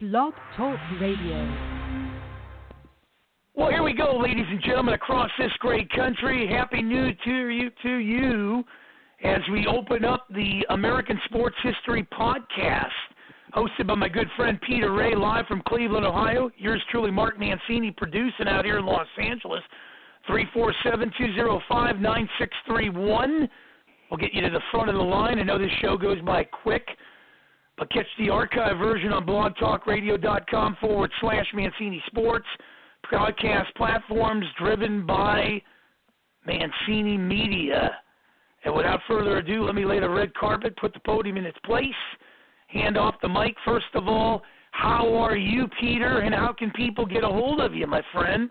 Blog Talk Radio. Well, here we go, ladies and gentlemen, across this great country. Happy New Year to you as we open up the American Sports History Podcast, hosted by my good friend Peter Ray, live from Cleveland, Ohio. Yours truly, Mark Mancini, producing out here in Los Angeles. 347-205-9631. We'll get you to the front of the line. I know this show goes by quick, but catch the archive version on blogtalkradio.com/Mancini Sports. Broadcast platforms driven by Mancini Media. And without further ado, let me lay the red carpet, put the podium in its place, hand off the mic. First of all, how are you, Peter, and how can people get a hold of you, my friend?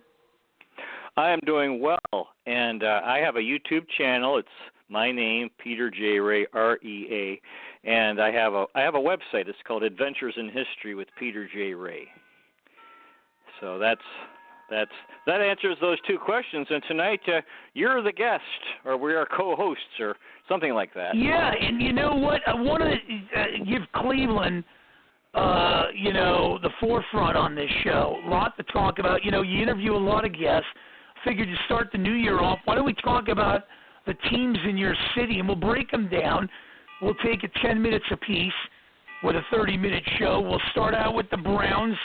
I am doing well, and I have a YouTube channel. It's my name, Peter J. Ray, R-E-A, and I have a website. It's called Adventures in History with Peter J. Ray. So that answers those two questions. And tonight, you're the guest, or we are co-hosts, or something like that. Yeah, and you know what? I want to give Cleveland, the forefront on this show. A lot to talk about. You interview a lot of guests. Figured to start the new year off. Why don't we talk about the teams in your city, and we'll break them down. We'll take it 10 minutes apiece with a 30-minute show. We'll start out with the Browns,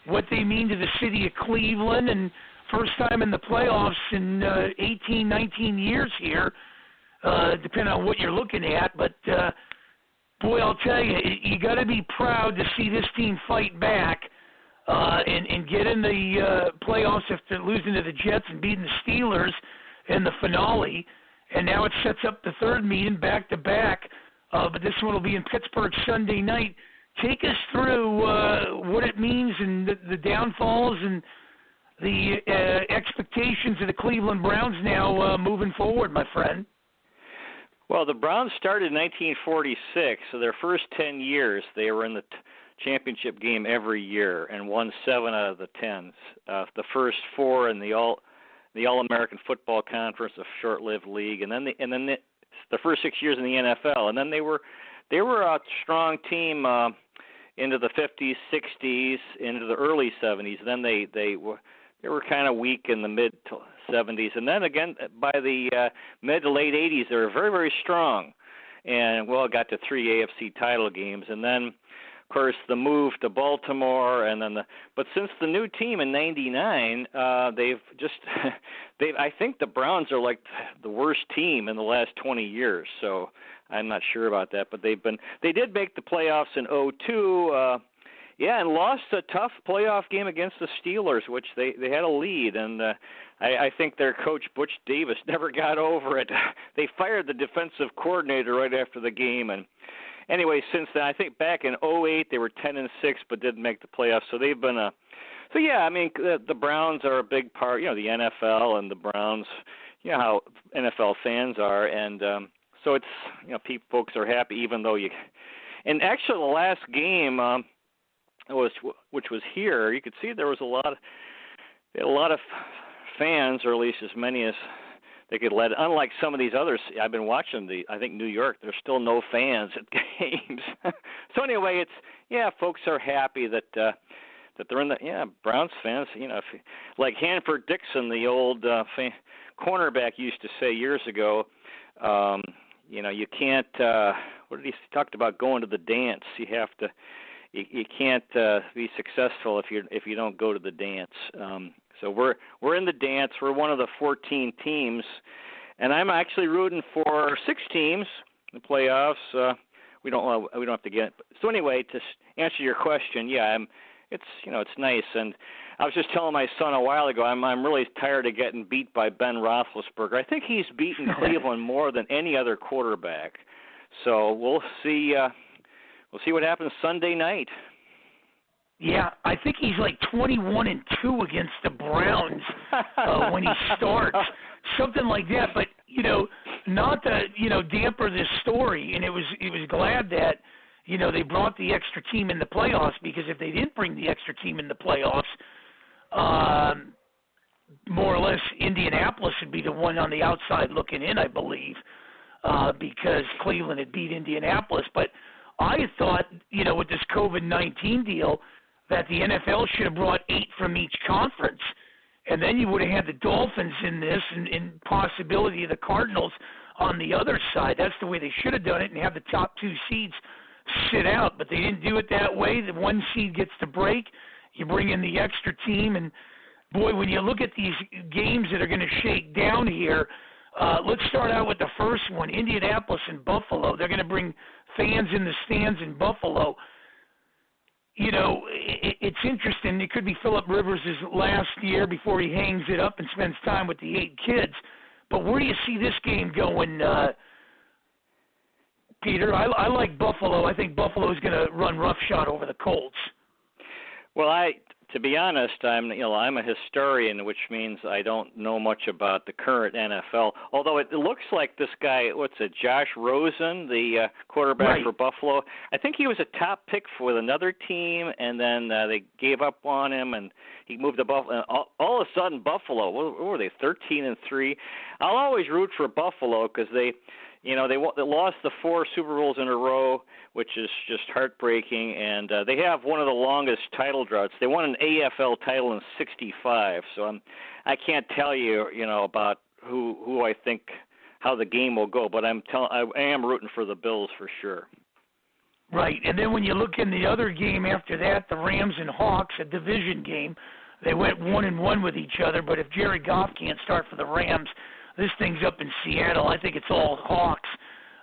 what they mean to the city of Cleveland, and first time in the playoffs in 18, 19 years here, depending on what you're looking at. But, boy, I'll tell you, you got to be proud to see this team fight back and get in the playoffs after losing to the Jets and beating the Steelers in the finale. And now it sets up the third meeting back-to-back, but this one will be in Pittsburgh Sunday night. Take us through what it means and the downfalls and the expectations of the Cleveland Browns now moving forward, my friend. Well, the Browns started in 1946, so their first 10 years they were in the championship game every year and won 7 out of the 10. The first 4 in the All-American Football Conference, a short-lived league, and then the first 6 years in the NFL, and then they were a strong team into the 50s, 60s, into the early 70s. Then they were kind of weak in the mid 70s, and then again by the mid to late 80s they were very, very strong, and got to 3 AFC title games, and then of course the move to Baltimore, and then but since the new team in '99, I think the Browns are like the worst team in the last 20 years. So I'm not sure about that, but they did make the playoffs in 2002, and lost a tough playoff game against the Steelers, which they had a lead, and I think their coach Butch Davis never got over it. They fired the defensive coordinator right after the game, and anyway, since then, I think back in 2008 they were 10-6, but didn't make the playoffs. So they've been the Browns are a big part. The NFL and the Browns. How NFL fans are, and so it's folks are happy even though And actually, the last game which was here, you could see there was a lot of fans, or at least as many as they could let. Unlike some of these others, I've been watching I think New York, there's still no fans at games. So anyway, folks are happy that they're in the Browns fans. Like Hanford Dixon, the old cornerback, used to say years ago. You can't. What did he talked about? Going to the dance. You have to. You can't be successful if you don't go to the dance. So we're in the dance. We're one of the 14 teams, and I'm actually rooting for 6 teams in the playoffs. We don't have to get. So anyway, to answer your question, it's nice. And I was just telling my son a while ago, I'm really tired of getting beat by Ben Roethlisberger. I think he's beaten Cleveland more than any other quarterback. So we'll see. We'll see what happens Sunday night. Yeah, I think he's like 21-2 against the Browns when he starts, something like that. But not to damper this story, and it was glad that they brought the extra team in the playoffs, because if they didn't bring the extra team in the playoffs, more or less Indianapolis would be the one on the outside looking in, I believe, because Cleveland had beat Indianapolis. But I thought, with this COVID-19 deal, that the NFL should have brought 8 from each conference. And then you would have had the Dolphins in this and possibility of the Cardinals on the other side. That's the way they should have done it and have the top 2 seeds sit out. But they didn't do it that way. The 1 seed gets to break. You bring in the extra team. And, boy, when you look at these games that are going to shake down here, let's start out with the first one, Indianapolis and Buffalo. They're going to bring fans in the stands in Buffalo. You know, it's interesting. It could be Phillip Rivers' last year before he hangs it up and spends time with the 8 kids. But where do you see this game going, Peter? I like Buffalo. I think Buffalo is going to run roughshod over the Colts. Well, to be honest, I'm a historian, which means I don't know much about the current NFL. Although it looks like this guy, Josh Rosen, the quarterback for Buffalo. I think he was a top pick with another team, and then they gave up on him, and he moved to Buffalo. All of a sudden, Buffalo, what were they, 13-3? I'll always root for Buffalo because they lost the 4 Super Bowls in a row, which is just heartbreaking, and they have one of the longest title droughts. They won an AFL title in '65, so I can't tell you, about who I think how the game will go, but I am rooting for the Bills for sure. Right, and then when you look in the other game after that, the Rams and Hawks, a division game, they went 1-1 with each other. But if Jared Goff can't start for the Rams, this thing's up in Seattle. I think it's all Hawks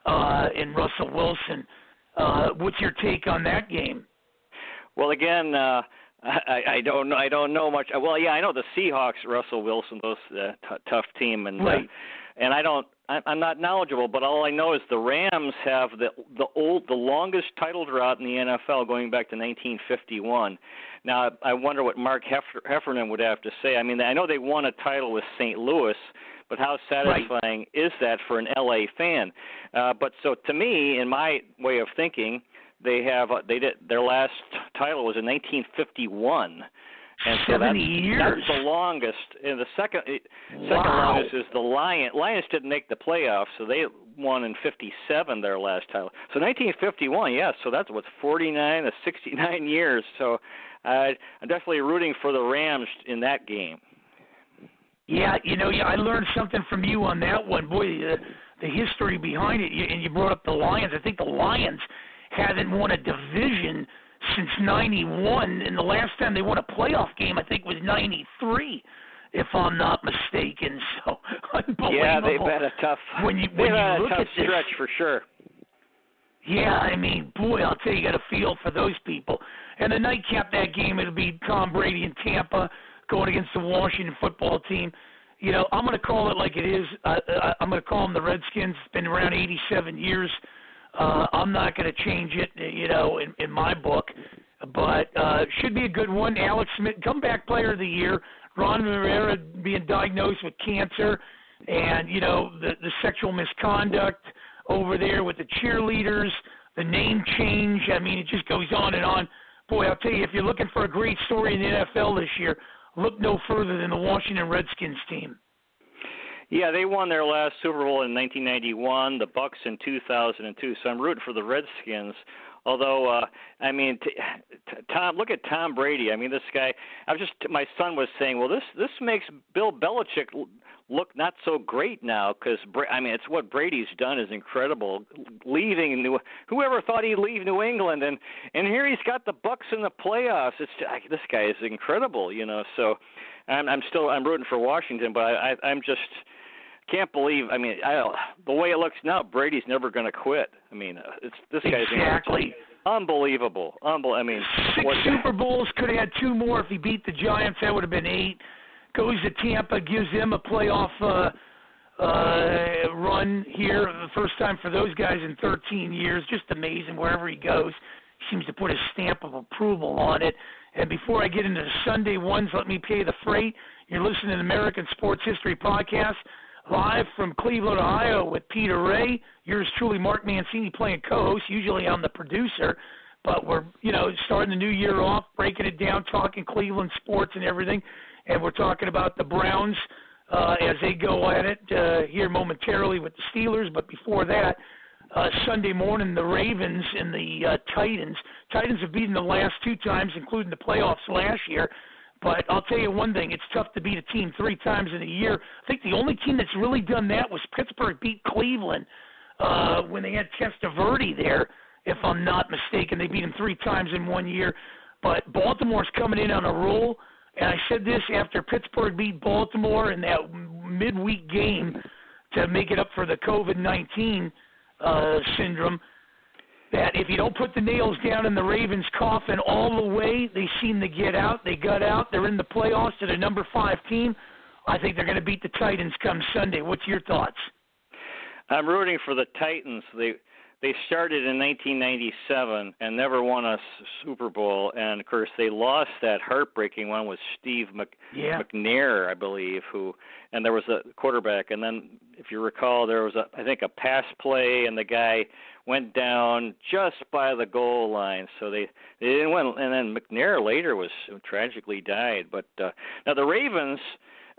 and Russell Wilson. What's your take on that game? Well, again, I don't know much. Well, yeah, I know the Seahawks, Russell Wilson, those tough team, and right. And I'm not knowledgeable, but all I know is the Rams have the longest title drought in the NFL going back to 1951. Now, I wonder what Mark Heffernan would have to say. I mean, I know they won a title with St. Louis, but how satisfying is that for an LA fan? But so to me, in my way of thinking, their last title was in 1951. And so 70 years. That's the longest. And the second longest is the Lions. Lions didn't make the playoffs, so they won in 57 their last title. So 1951, yes. So that's 49 to 69 years. So I'm definitely rooting for the Rams in that game. Yeah, I learned something from you on that one. Boy, the history behind it, and you brought up the Lions. I think the Lions haven't won a division since 91, and the last time they won a playoff game, I think, was 93, if I'm not mistaken. So, unbelievable. Yeah, they've had a tough stretch for sure. Yeah, I mean, boy, I'll tell you, you got a feel for those people. And the nightcap that game, it'll be Tom Brady in Tampa going against the Washington football team. I'm going to call it like it is. I'm going to call them the Redskins. It's been around 87 years. I'm not going to change it, in my book. But should be a good one. Alex Smith, comeback player of the year. Ron Rivera being diagnosed with cancer. And, the sexual misconduct over there with the cheerleaders, the name change. I mean, it just goes on and on. Boy, I'll tell you, if you're looking for a great story in the NFL this year, look no further than the Washington Redskins team. Yeah, they won their last Super Bowl in 1991, the Bucks in 2002. So I'm rooting for the Redskins. Although, Tom, look at Tom Brady. I mean, this guy. My son was saying, well, this makes Bill Belichick look not so great now because it's what Brady's done is incredible. Whoever thought he'd leave New England, and here he's got the Bucks in the playoffs. This guy is incredible, So I'm rooting for Washington, but I'm just can't believe. I mean, the way it looks now, Brady's never going to quit. I mean, this guy's exactly unbelievable. Six Super Bowls, could have had 2 more if he beat the Giants. That would have been 8. Goes to Tampa, gives them a playoff run here, the first time for those guys in 13 years. Just amazing. Wherever he goes, he seems to put a stamp of approval on it. And before I get into the Sunday ones, let me pay the freight. You're listening to the American Sports History Podcast, live from Cleveland, Ohio, with Peter Ray. Yours truly, Mark Mancini, playing co-host. Usually I'm the producer, but we're, starting the new year off, breaking it down, talking Cleveland sports and everything. And we're talking about the Browns as they go at it here momentarily with the Steelers. But before that, Sunday morning, the Ravens and the Titans. Titans have beaten the last 2 times, including the playoffs last year. But I'll tell you one thing, it's tough to beat a team 3 times in a year. I think the only team that's really done that was Pittsburgh beat Cleveland when they had Testaverde there, if I'm not mistaken. They beat them 3 times in 1 year. But Baltimore's coming in on a roll, and I said this after Pittsburgh beat Baltimore in that midweek game to make it up for the COVID-19 syndrome, that if you don't put the nails down in the Ravens' coffin all the way, they seem to get out. They got out. They're in the playoffs. They're the number 5 team. I think they're going to beat the Titans come Sunday. What's your thoughts? I'm rooting for the Titans. They started in 1997 and never won a Super Bowl, and of course they lost that heartbreaking one with Steve McNair, I believe, and there was a quarterback, and then if you recall, there was I think a pass play, and the guy went down just by the goal line, so they didn't win, and then McNair later tragically died. But now the Ravens.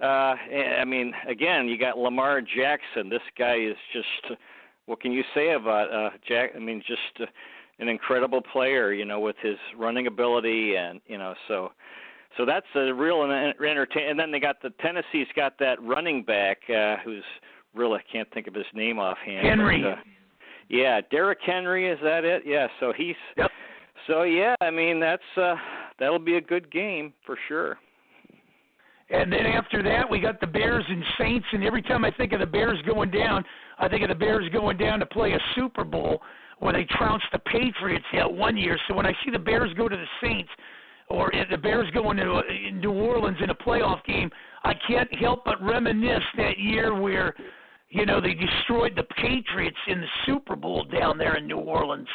I mean, again, you got Lamar Jackson. This guy is just, what can you say about Jack? I mean, just an incredible player, with his running ability, and so that's a real entertaining. And then they got Tennessee's got that running back who's really, I can't think of his name offhand. Henry. But, Derrick Henry, is that it? Yeah. So he's. Yep. So yeah, I mean that'll be a good game for sure. And then after that, we got the Bears and Saints, and every time I think of the Bears going down, I think of the Bears going down to play a Super Bowl where they trounced the Patriots that 1 year. So when I see the Bears go to the Saints or the Bears go into New Orleans in a playoff game, I can't help but reminisce that year where, they destroyed the Patriots in the Super Bowl down there in New Orleans.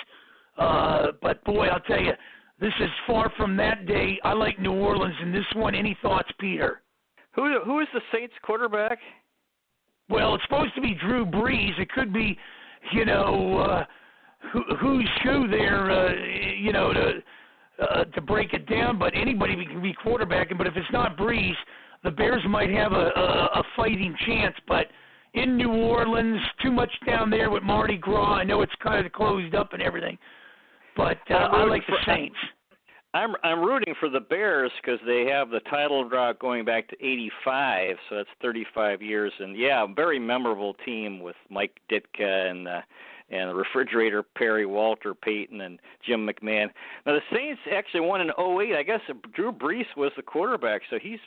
But, boy, I'll tell you, this is far from that day. I like New Orleans in this one. Any thoughts, Peter? Who is the Saints quarterback? Well, it's supposed to be Drew Brees. It could be, who's who there, to break it down. But anybody can be quarterbacking. But if it's not Brees, the Bears might have a fighting chance. But in New Orleans, too much down there with Mardi Gras. I know it's kind of closed up and everything. But I like the Saints. I'm rooting for the Bears because they have the title drought going back to '85, so that's 35 years, and a very memorable team with Mike Ditka and the refrigerator Perry, Walter Payton, and Jim McMahon. Now the Saints actually won in '08. I guess Drew Brees was the quarterback, so he's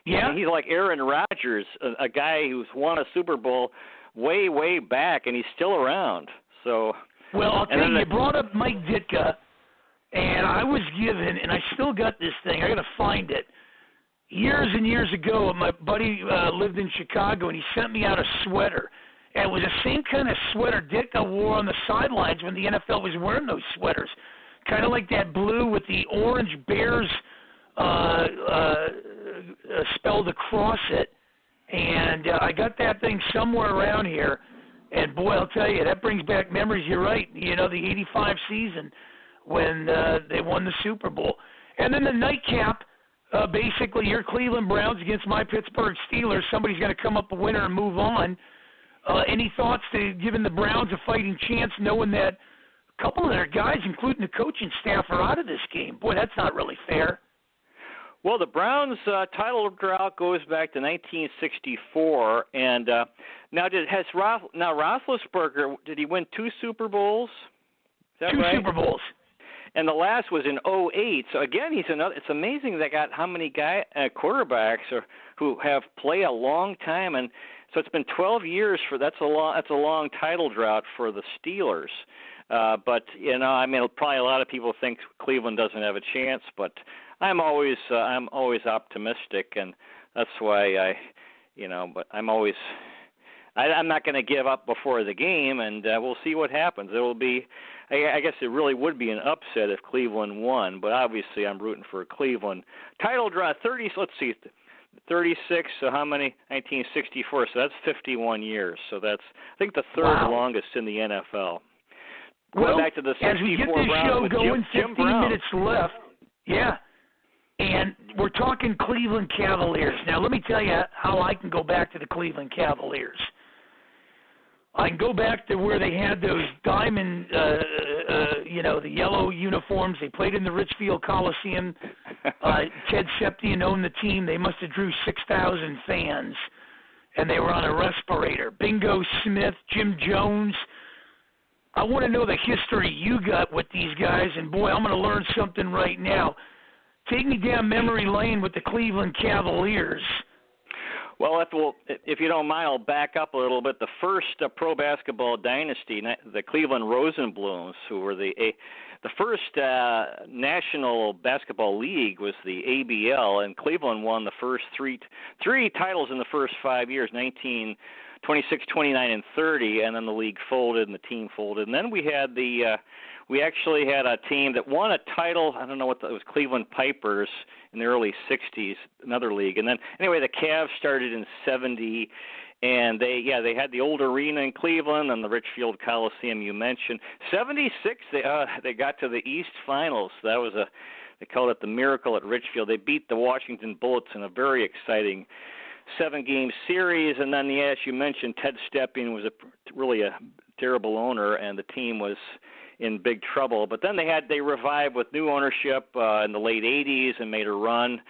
like Aaron Rodgers, a guy who's won a Super Bowl way back, and he's still around. So. Well, I'll tell you, you brought up Mike Ditka, and I was given, and I still got this thing. I got to find it. Years and years ago, my buddy lived in Chicago, and he sent me out a sweater. And it was the same kind of sweater Ditka wore on the sidelines when the NFL was wearing those sweaters. Kind of like that blue with the orange Bears spelled across it. And I got that thing somewhere around here. And, boy, I'll tell you, that brings back memories. You're right. The '85 season when they won the Super Bowl. And then the nightcap, basically your Cleveland Browns against my Pittsburgh Steelers. Somebody's going to come up a winner and move on. Any thoughts to giving the Browns a fighting chance, knowing that a couple of their guys, including the coaching staff, are out of this game? Boy, that's not really fair. Well, the Browns' title drought goes back to 1964, and now Roethlisberger, did he win 2 Super Bowls? Is that 2 right? Super Bowls. And the last was in '08. So again, it's amazing they got how many quarterbacks who have played a long time, and so it's been 12 years that's a long title drought for the Steelers. But probably a lot of people think Cleveland doesn't have a chance, but I'm always optimistic, and that's why but I'm not going to give up before the game, and we'll see what happens. It will be, I guess it really would be an upset if Cleveland won, but obviously I'm rooting for Cleveland. Title draw 30. Let's see, 36. So how many? 1964. So that's 51 years. So that's I think the third longest in the NFL. Going back to the 64 as we get this show going, 15 minutes left. Yeah. And we're talking Cleveland Cavaliers. Now, let me tell you how I can go back to the Cleveland Cavaliers. I can go back to where they had those diamond, the yellow uniforms. They played in the Richfield Coliseum. Ted Septian owned the team. They must have drew 6,000 fans, and they were on a respirator. Bingo Smith, Jim Jones. I want to know the history you got with these guys, and boy, I'm going to learn something right now. Take me down memory lane with the Cleveland Cavaliers. Well, if you don't mind, I'll back up a little bit. The first pro basketball dynasty, the Cleveland Rosenblums, who were the first national basketball league, was the ABL, and Cleveland won the first three titles in the first 5 years, 1926, 29, and 30, and then the league folded and the team folded. And then we actually had a team that won a title. I don't know what it was, Cleveland Pipers in the early 60s, another league. And then anyway, the Cavs started in 70, and they had the old arena in Cleveland and the Richfield Coliseum you mentioned. 76, they got to the East Finals. That was they called it the Miracle at Richfield. They beat the Washington Bullets in a very exciting 7-game series. And then, as you mentioned, Ted Stepien was really a terrible owner, and the team was in big trouble. But then they revived with new ownership in the late 80s and made a run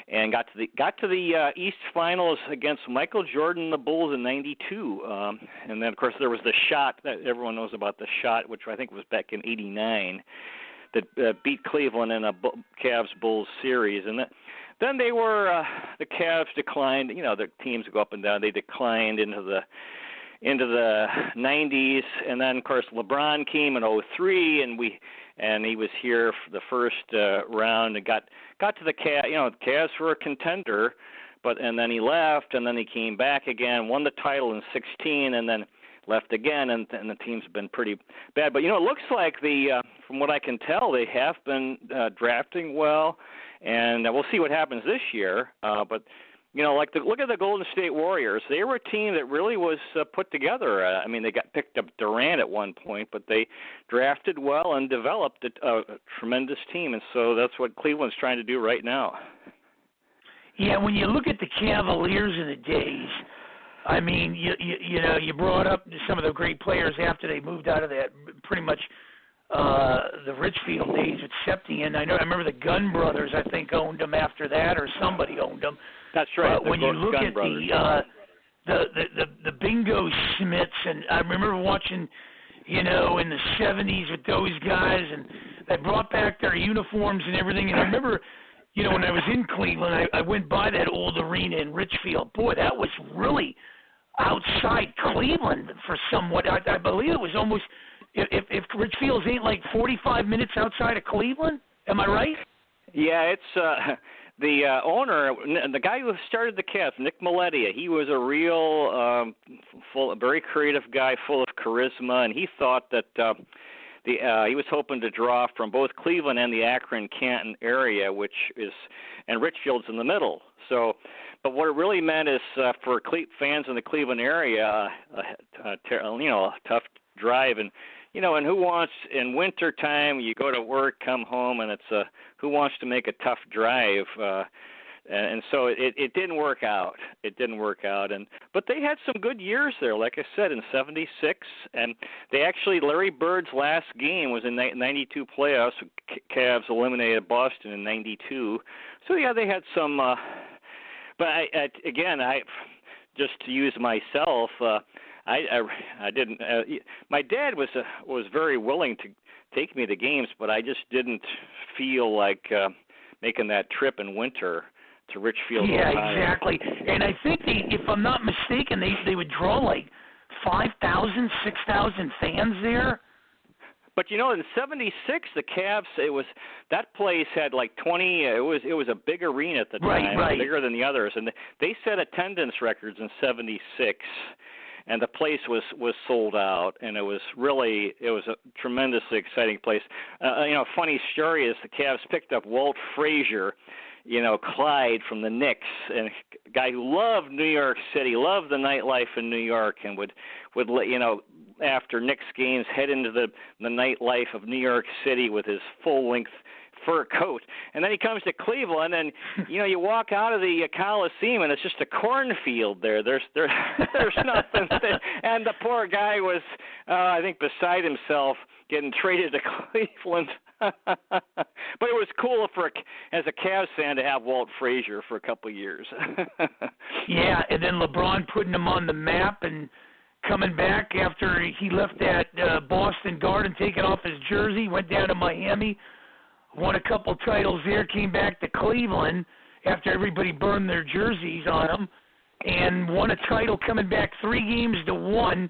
and got to the East Finals against Michael Jordan and the Bulls in 92. And then, of course, there was the shot that everyone knows about, the shot, which I think was back in 89, that beat Cleveland in a Cavs-Bulls series. And then they were the Cavs declined. You know, their teams go up and down. They declined into the 90s, and then of course LeBron came in 03, and he was here for the first round and got to the Cavs. You know, the Cavs were a contender, and then he left, and then he came back again, won the title in 16, and then left again, and the team's been pretty bad. But it looks like from what I can tell, they have been drafting well, and we'll see what happens this year. But look at the Golden State Warriors. They were a team that really was put together. I mean, they picked up Durant at one point, but they drafted well and developed a tremendous team, and so that's what Cleveland's trying to do right now. Yeah, when you look at the Cavaliers in the days, I mean, you brought up some of the great players after they moved out of that pretty much the Richfield days with Septian. I remember the Gunn brothers, I think, owned them after that, or somebody owned them. That's right. When you look at the Bingo Smiths, and I remember watching, in the 70s with those guys, and they brought back their uniforms and everything. And I remember, when I was in Cleveland, I went by that old arena in Richfield. Boy, that was really outside Cleveland for somewhat. I believe it was almost, if Richfield's ain't like 45 minutes outside of Cleveland. Am I right? Yeah, it's the owner, the guy who started the Cavs, Nick Maletia. He was a real, very creative guy, full of charisma, and he thought that he was hoping to draw from both Cleveland and the Akron-Canton area, and Richfield's in the middle. So, but what it really meant is for fans in the Cleveland area, a tough drive, and and who wants, in winter time, you go to work, come home, and it's who wants to make a tough drive, and so it didn't work out. But they had some good years there, like I said, in 76, and Larry Bird's last game was in 92 playoffs. Cavs eliminated Boston in 92. So yeah, they had some. But I just to use myself. I didn't. My dad was very willing to take me to games, but I just didn't feel like making that trip in winter to Richfield. Yeah, Ohio. Exactly. And I think if I'm not mistaken, they would draw like 5,000, 6,000 fans there. But in '76, the Cavs, that place had like 20. It was a big arena at the time, right. Bigger than the others, and they set attendance records in '76. And the place was sold out, and it was a tremendously exciting place. Funny story is the Cavs picked up Walt Frazier, Clyde from the Knicks, and a guy who loved New York City, loved the nightlife in New York, and would after Knicks games head into the nightlife of New York City with his fur coat. And then he comes to Cleveland, and you walk out of the Coliseum, and it's just a cornfield there. There's nothing. And the poor guy was, I think, beside himself getting traded to Cleveland. But it was cool as a Cavs fan to have Walt Frazier for a couple of years. Yeah, and then LeBron putting him on the map and coming back after he left that Boston Garden, taking off his jersey, went down to Miami, won a couple titles there, came back to Cleveland after everybody burned their jerseys on him, and won a title coming back 3-1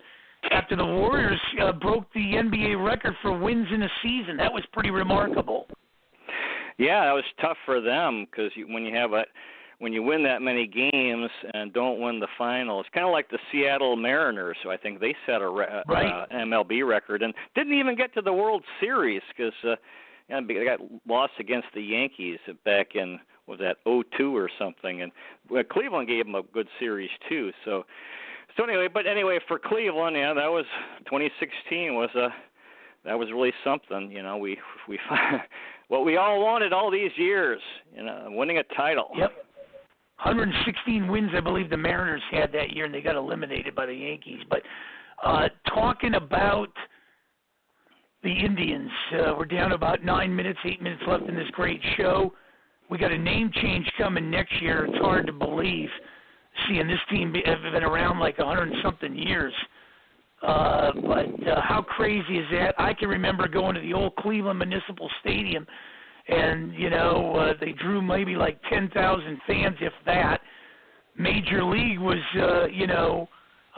after the Warriors broke the NBA record for wins in a season. That was pretty remarkable. Yeah, that was tough for them because when you win that many games and don't win the final, it's kind of like the Seattle Mariners, who I think they set a MLB record and didn't even get to the World Series because they got lost against the Yankees back in, was that 2002 or something, and Cleveland gave them a good series too. So anyway, for Cleveland, that was 2016 that was really something. We what we all wanted all these years, winning a title. Yep. 116 wins, I believe the Mariners had that year, and they got eliminated by the Yankees. But talking about the Indians, we're down about 8 minutes left in this great show. We got a name change coming next year. It's hard to believe, seeing this team have been around like 100-something years. But how crazy is that? I can remember going to the old Cleveland Municipal Stadium, and, they drew maybe like 10,000 fans, if that. Major League was,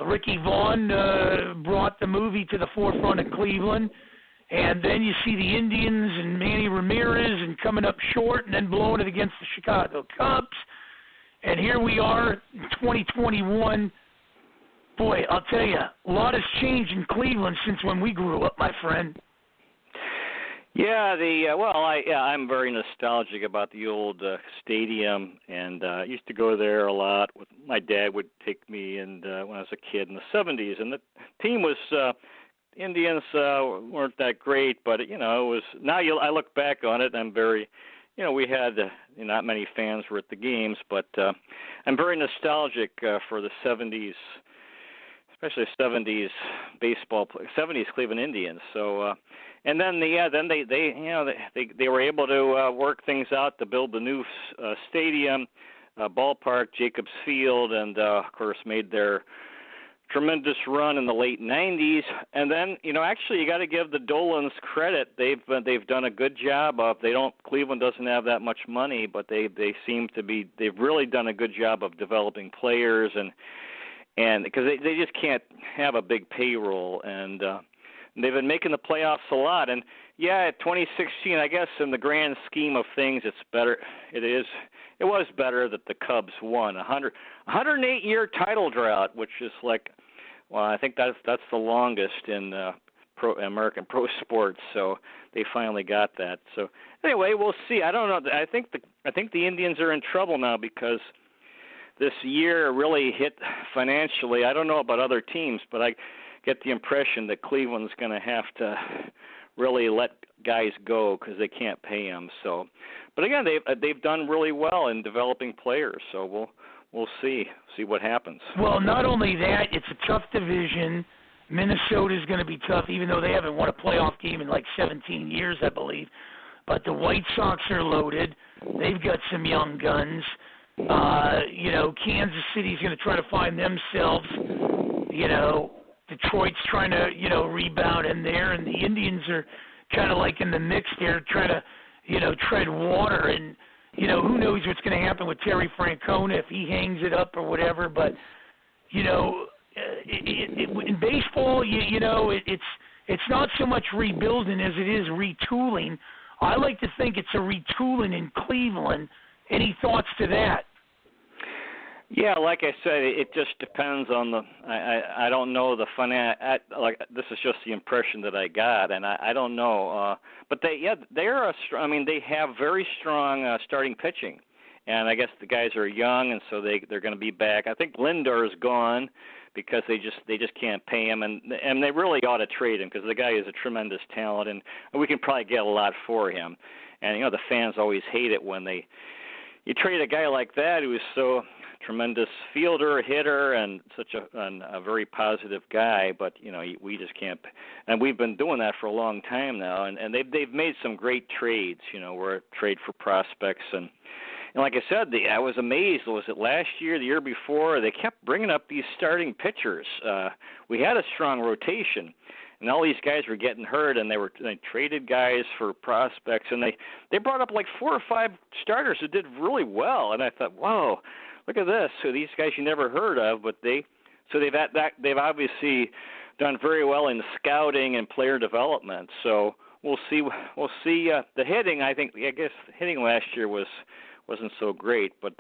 Ricky Vaughn brought the movie to the forefront of Cleveland. And then you see the Indians and Manny Ramirez and coming up short and then blowing it against the Chicago Cubs. And here we are in 2021. Boy, I'll tell you, a lot has changed in Cleveland since when we grew up, my friend. Yeah, I'm very nostalgic about the old stadium, and I used to go there a lot. My dad would take me, and when I was a kid in the 70s, and the team was Indians weren't that great, but it was. Now I look back on it, and I'm very, we had not many fans were at the games, but I'm very nostalgic for the 70s. Especially 70s baseball, 70s Cleveland Indians. So, and then they were able to work things out to build the new stadium, ballpark, Jacobs Field, and of course made their tremendous run in the late 90s. And then, actually you got to give the Dolans credit. They've done a good job of. Cleveland doesn't have that much money, but they've really done a good job of developing players and because they just can't have a big payroll, and they've been making the playoffs a lot. And at 2016, I guess in the grand scheme of things, it's better. It was better that the Cubs won 108-year title drought, which is I think that's the longest in American pro sports. So they finally got that. So anyway, we'll see. I don't know. I think the Indians are in trouble now because this year really hit financially. I don't know about other teams, but I get the impression that Cleveland's going to have to really let guys go because they can't pay them. So, but again, they've done really well in developing players. So we'll see what happens. Well, not only that, it's a tough division. Minnesota's going to be tough, even though they haven't won a playoff game in like 17 years, I believe. But the White Sox are loaded. They've got some young guns. Kansas City's going to try to find themselves. Detroit's trying to, rebound in there, and the Indians are kind of like in the mix there, trying to, tread water. And, who knows what's going to happen with Terry Francona if he hangs it up or whatever. But, in baseball, it's not so much rebuilding as it is retooling. I like to think it's a retooling in Cleveland. Any thoughts to that? Yeah, like I said, it just depends on the. I don't know the this is just the impression that I got, and I don't know. But they have very strong starting pitching, and I guess the guys are young, and so they're going to be back. I think Lindor is gone because they just can't pay him, and they really ought to trade him because the guy is a tremendous talent, and we can probably get a lot for him. And the fans always hate it when you trade a guy like that who is so tremendous fielder, hitter, and such a very positive guy. But we just can't. And we've been doing that for a long time now. And they've made some great trades. Where trade for prospects and like I said, I was amazed. Was it last year, the year before? They kept bringing up these starting pitchers. We had a strong rotation, and all these guys were getting hurt, and they traded guys for prospects, and they brought up like 4 or 5 starters who did really well. And I thought, whoa, look at this. So these guys you never heard of, but they've obviously done very well in scouting and player development. So we'll see. The hitting, I guess hitting last year wasn't so great, but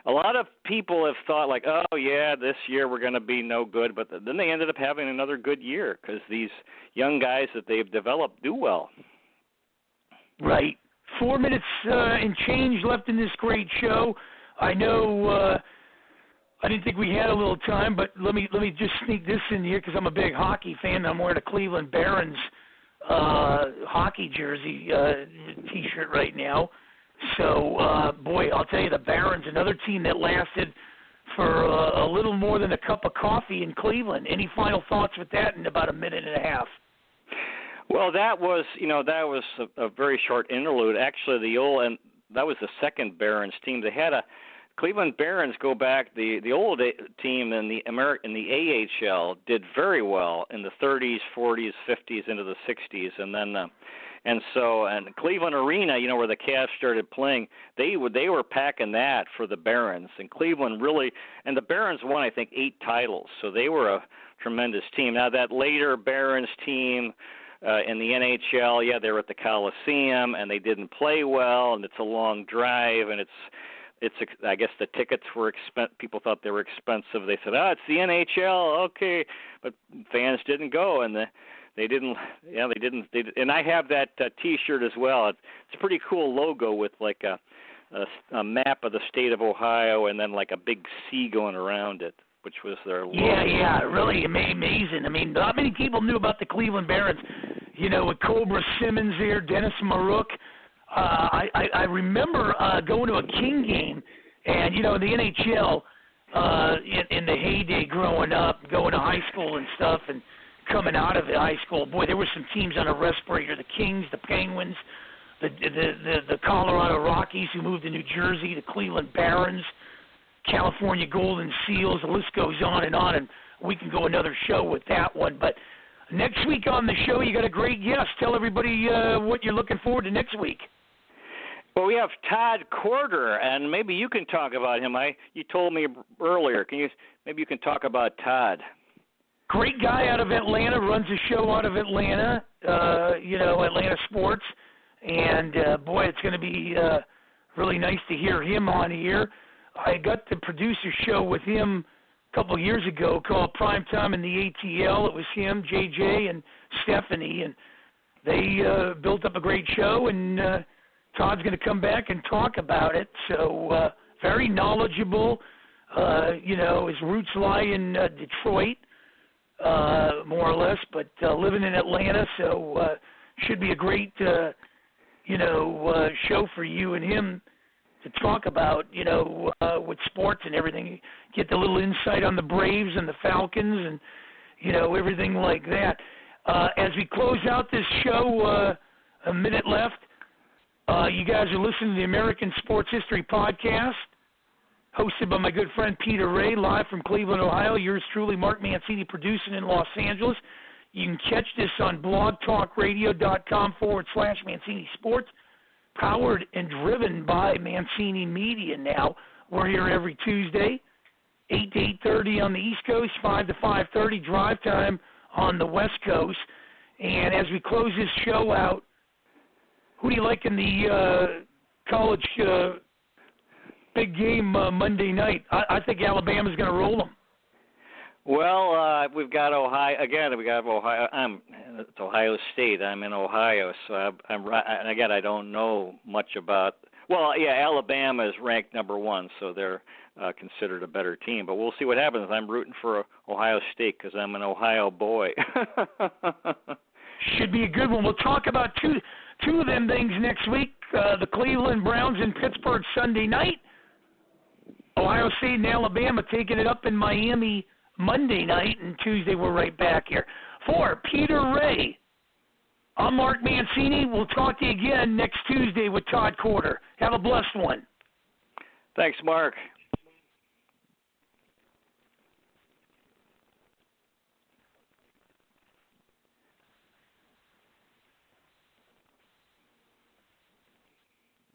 a lot of people have thought like, oh yeah, this year we're going to be no good, but then they ended up having another good year because these young guys that they've developed do well. Right. 4 minutes and change left in this great show. I know I didn't think we had a little time, but let me just sneak this in here because I'm a big hockey fan. I'm wearing a Cleveland Barons hockey jersey T-shirt right now. So, boy, I'll tell you, the Barons, another team that lasted for a little more than a cup of coffee in Cleveland. Any final thoughts with that in about a minute and a half? Well, that was a very short interlude. Actually, that was the second Barons team. They had a Cleveland Barons go back. The old team in the AHL did very well in the 30s, 40s, 50s, into the 60s, and then. And Cleveland Arena, where the Cavs started playing, they were packing that for the Barons. And Cleveland and the Barons won, I think, 8 titles. So they were a tremendous team. Now that later Barons team in the NHL, they were at the Coliseum and they didn't play well, and it's a long drive, and it's I guess the tickets were expensive. People thought they were expensive. They said, it's the NHL, okay, but fans didn't go, and They didn't, and I have that T-shirt as well. It's a pretty cool logo with like a map of the state of Ohio and then like a big C going around it, which was their logo. Yeah, really amazing. I mean, not many people knew about the Cleveland Barons. With Cobra Simmons there, Dennis Marook. I remember going to a King game, and the NHL in the heyday growing up, going to high school and stuff, and coming out of high school, boy, there were some teams on a respirator: the Kings, the Penguins, the Colorado Rockies, who moved to New Jersey, the Cleveland Barons, California Golden Seals. The list goes on, and we can go another show with that one. But next week on the show, you got a great guest. Tell everybody what you're looking forward to next week. Well, we have Todd Corder, and maybe you can talk about him. You told me earlier. Maybe you can talk about Todd? Great guy out of Atlanta, runs a show out of Atlanta, Atlanta Sports. And, boy, it's going to be really nice to hear him on here. I got to produce a show with him a couple of years ago called Primetime in the ATL. It was him, JJ, and Stephanie, and they built up a great show, and Todd's going to come back and talk about it. So very knowledgeable. His roots lie in Detroit. More or less, but living in Atlanta, so should be a great, show for you and him to talk about, with sports and everything. Get the little insight on the Braves and the Falcons and, everything like that. As we close out this show, a minute left, you guys are listening to the American Sports History Podcast, hosted by my good friend Peter Ray, live from Cleveland, Ohio. Yours truly, Mark Mancini, producing in Los Angeles. You can catch this on blogtalkradio.com/Mancini Sports, powered and driven by Mancini Media now. We're here every Tuesday, 8 to 8:30 on the East Coast, 5 to 5:30 drive time on the West Coast. And as we close this show out, who do you like in the college big game Monday night? I think Alabama's going to roll them. Well, we've got Ohio again. We got Ohio. It's Ohio State. I'm in Ohio, so I'm right. And again, I don't know much about. Well, yeah, Alabama is ranked number 1, so they're considered a better team. But we'll see what happens. I'm rooting for Ohio State because I'm an Ohio boy. Should be a good one. We'll talk about two of them things next week. The Cleveland Browns in Pittsburgh Sunday night. Ohio State and Alabama taking it up in Miami Monday night, and Tuesday we're right back here. For Peter Ray, I'm Mark Mancini. We'll talk to you again next Tuesday with Todd Corder. Have a blessed one. Thanks, Mark.